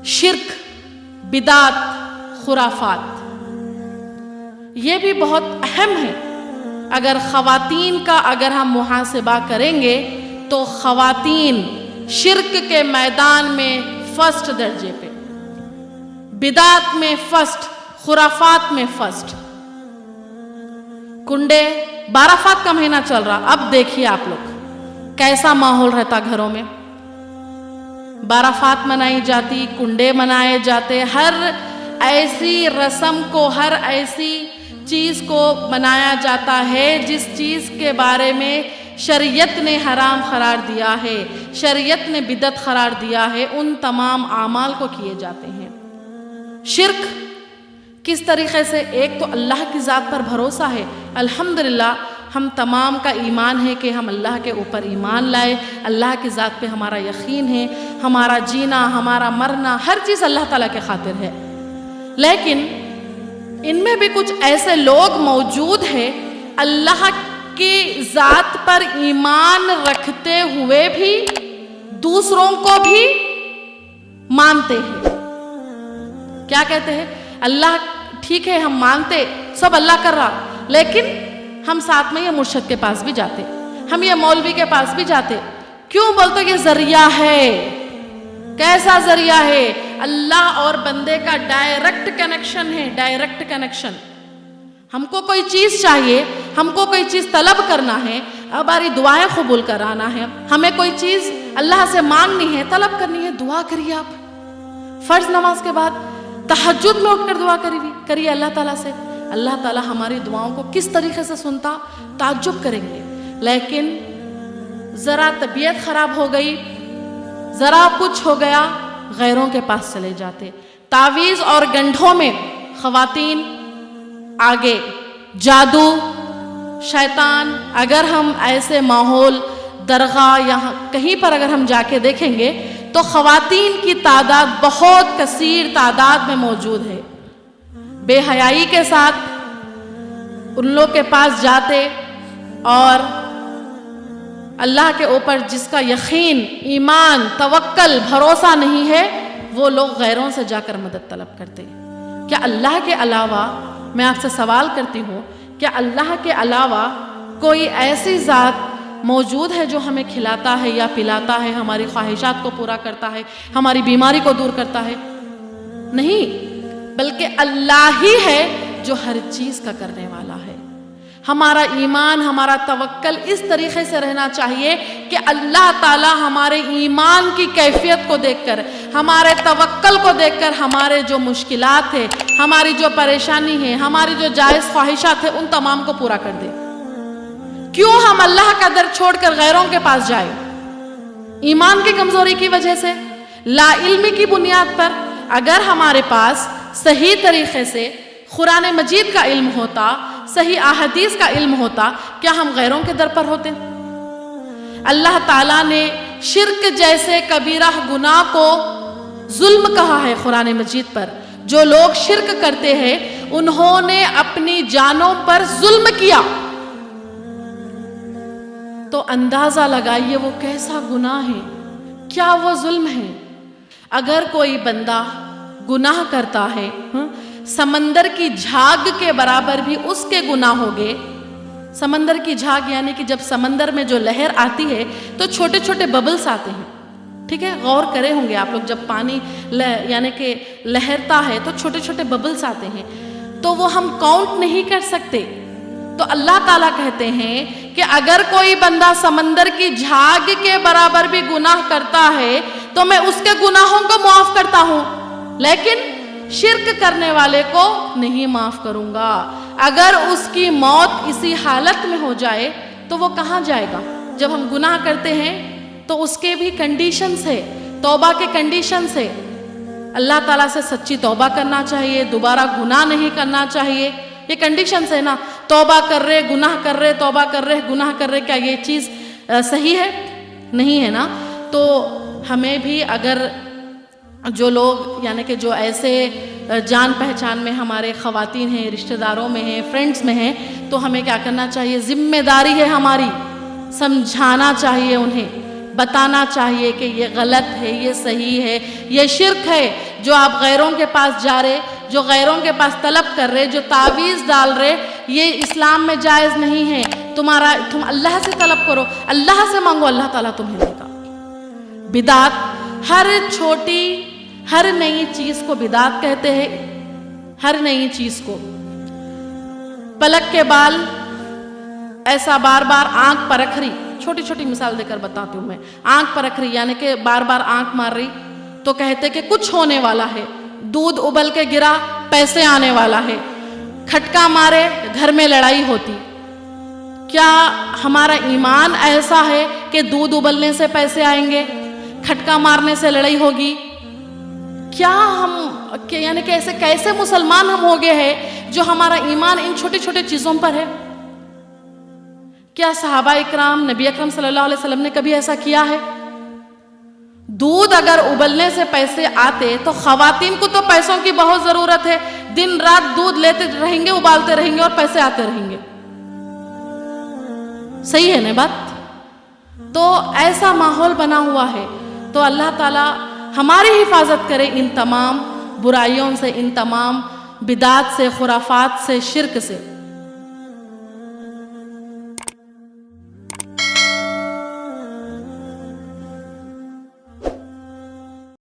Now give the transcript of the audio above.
شرک، بدعت، خرافات، یہ بھی بہت اہم ہے۔ اگر خواتین کا اگر ہم محاسبہ کریں گے تو خواتین شرک کے میدان میں فرسٹ درجے پہ، بدعت میں فرسٹ، خرافات میں فرسٹ۔ کنڈے، بارافات کا مہینہ چل رہا، اب دیکھیے آپ لوگ کیسا ماحول رہتا گھروں میں۔ بارافات منائی جاتی، کنڈے منائے جاتے، ہر ایسی رسم کو، ہر ایسی چیز کو منایا جاتا ہے جس چیز کے بارے میں شریعت نے حرام قرار دیا ہے، شریعت نے بدعت قرار دیا ہے، ان تمام اعمال کو کیے جاتے ہیں۔ شرک کس طریقے سے؟ ایک تو اللہ کی ذات پر بھروسہ ہے، الحمدللہ ہم تمام کا ایمان ہے کہ ہم اللہ کے اوپر ایمان لائے، اللہ کی ذات پہ ہمارا یقین ہے، ہمارا جینا، ہمارا مرنا، ہر چیز اللہ تعالیٰ کے خاطر ہے۔ لیکن ان میں بھی کچھ ایسے لوگ موجود ہیں اللہ کی ذات پر ایمان رکھتے ہوئے بھی دوسروں کو بھی مانتے ہیں۔ کیا کہتے ہیں؟ اللہ ٹھیک ہے ہم مانتے، سب اللہ کر رہا، لیکن ہم ساتھ میں یہ مرشد کے پاس بھی جاتے، ہم یہ مولوی کے پاس بھی جاتے۔ کیوں بولتے؟ یہ ذریعہ ہے۔ کیسا ذریعہ ہے؟ اللہ اور بندے کا ڈائریکٹ کنیکشن ہے، ڈائریکٹ کنیکشن۔ ہم کو کوئی چیز چاہیے، ہم کو کوئی چیز طلب کرنا ہے، ہماری دعائیں قبول کرانا ہے، ہمیں کوئی چیز اللہ سے مانگنی ہے، طلب کرنی ہے، دعا کریے آپ۔ فرض نماز کے بعد تہجد میں اٹھ کر دعا کریے اللہ تعالیٰ سے، اللہ تعالیٰ ہماری دعاؤں کو کس طریقے سے سنتا، تعجب کریں گے۔ لیکن ذرا طبیعت خراب ہو گئی، ذرا کچھ ہو گیا، غیروں کے پاس چلے جاتے۔ تعویذ اور گنڈھوں میں خواتین آگے، جادو، شیطان۔ اگر ہم ایسے ماحول، درگاہ یا کہیں پر اگر ہم جا کے دیکھیں گے تو خواتین کی تعداد بہت کثیر تعداد میں موجود ہے، بے حیائی کے ساتھ ان لوگ کے پاس جاتے، اور اللہ کے اوپر جس کا یقین، ایمان، توکل، بھروسہ نہیں ہے، وہ لوگ غیروں سے جا کر مدد طلب کرتے۔ کیا اللہ کے علاوہ، میں آپ سے سوال کرتی ہوں، کیا اللہ کے علاوہ کوئی ایسی ذات موجود ہے جو ہمیں کھلاتا ہے یا پلاتا ہے، ہماری خواہشات کو پورا کرتا ہے، ہماری بیماری کو دور کرتا ہے؟ نہیں، بلکہ اللہ ہی ہے جو ہر چیز کا کرنے والا ہے۔ ہمارا ایمان، ہمارا توکل اس طریقے سے رہنا چاہیے کہ اللہ تعالیٰ ہمارے ایمان کی کیفیت کو دیکھ کر، ہمارے توکل کو دیکھ کر، ہمارے جو مشکلات ہیں، ہماری جو پریشانی ہے، ہماری جو جائز خواہشات ہیں، ان تمام کو پورا کر دے۔ کیوں ہم اللہ کا در چھوڑ کر غیروں کے پاس جائیں؟ ایمان کی کمزوری کی وجہ سے، لا علمی کی بنیاد پر۔ اگر ہمارے پاس صحیح طریقے سے قرآن مجید کا علم ہوتا، صحیح احادیث کا علم ہوتا، کیا ہم غیروں کے در پر ہوتے؟ اللہ تعالیٰ نے شرک جیسے کبیرہ گناہ کو ظلم کہا ہے قرآن مجید پر۔ جو لوگ شرک کرتے ہیں انہوں نے اپنی جانوں پر ظلم کیا۔ تو اندازہ لگائیے وہ کیسا گناہ ہے، کیا وہ ظلم ہے۔ اگر کوئی بندہ گناہ کرتا ہے، سمندر کی جھاگ کے برابر بھی اس کے گناہ ہوگے۔ سمندر کی جھاگ یعنی کہ جب سمندر میں جو لہر آتی ہے تو چھوٹے چھوٹے ببلز آتے ہیں، ٹھیک ہے، غور کرے ہوں گے آپ لوگ، جب پانی یعنی کہ لہرتا ہے تو چھوٹے چھوٹے ببلز آتے ہیں، تو وہ ہم کاؤنٹ نہیں کر سکتے۔ تو اللہ تعالیٰ کہتے ہیں کہ اگر کوئی بندہ سمندر کی جھاگ کے برابر بھی گناہ کرتا ہے تو میں اس کے گناہوں کو معاف کرتا ہوں، لیکن شرک کرنے والے کو نہیں معاف کروں گا۔ اگر اس کی موت اسی حالت میں ہو جائے تو وہ کہاں جائے گا؟ جب ہم گناہ کرتے ہیں تو اس کے بھی کنڈیشنز ہے، توبہ کے کنڈیشنز ہے۔ اللہ تعالیٰ سے سچی توبہ کرنا چاہیے، دوبارہ گناہ نہیں کرنا چاہیے، یہ کنڈیشنز ہے نا۔ توبہ کر رہے، گناہ کر رہے، توبہ کر رہے، گناہ کر رہے، کیا یہ چیز صحیح ہے؟ نہیں ہے نا۔ تو ہمیں بھی اگر جو لوگ یعنی کہ جو ایسے جان پہچان میں ہمارے خواتین ہیں، رشتہ داروں میں ہیں، فرینڈز میں ہیں، تو ہمیں کیا کرنا چاہیے؟ ذمہ داری ہے ہماری، سمجھانا چاہیے، انہیں بتانا چاہیے کہ یہ غلط ہے، یہ صحیح ہے، یہ شرک ہے۔ جو آپ غیروں کے پاس جا رہے، جو غیروں کے پاس طلب کر رہے، جو تعویذ ڈال رہے، یہ اسلام میں جائز نہیں ہے۔ تم اللہ سے طلب کرو، اللہ سے مانگو، اللہ تعالیٰ تمہیں دے گا۔ بدعت، ہر چھوٹی ہر نئی چیز کو بدعت کہتے ہیں، ہر نئی چیز کو۔ پلک کے بال ایسا بار بار آنکھ پرکھ رہی، چھوٹی چھوٹی مثال دے کر بتاتی ہوں میں، آنکھ پرکھ رہی یعنی کہ بار بار آنکھ مار رہی، تو کہتے کہ کچھ ہونے والا ہے، دودھ ابل کے گرا پیسے آنے والا ہے، کھٹکا مارے گھر میں لڑائی ہوتی۔ کیا ہمارا ایمان ایسا ہے کہ دودھ ابلنے سے پیسے آئیں گے، کھٹکا مارنے سے لڑائی ہوگی؟ کیا ہم یعنی کہ ایسے کیسے مسلمان ہم ہو گئے ہیں جو ہمارا ایمان ان چھوٹی چھوٹی چیزوں پر ہے؟ کیا صحابہ اکرام، نبی اکرم صلی اللہ علیہ وسلم نے کبھی ایسا کیا ہے؟ دودھ اگر ابلنے سے پیسے آتے تو خواتین کو تو پیسوں کی بہت ضرورت ہے، دن رات دودھ لیتے رہیں گے، ابالتے رہیں گے اور پیسے آتے رہیں گے۔ صحیح ہے نا بات؟ تو ایسا ماحول بنا ہوا ہے، تو اللہ تعالیٰ ہماری حفاظت کرے ان تمام برائیوں سے، ان تمام بدعات سے، خرافات سے، شرک سے۔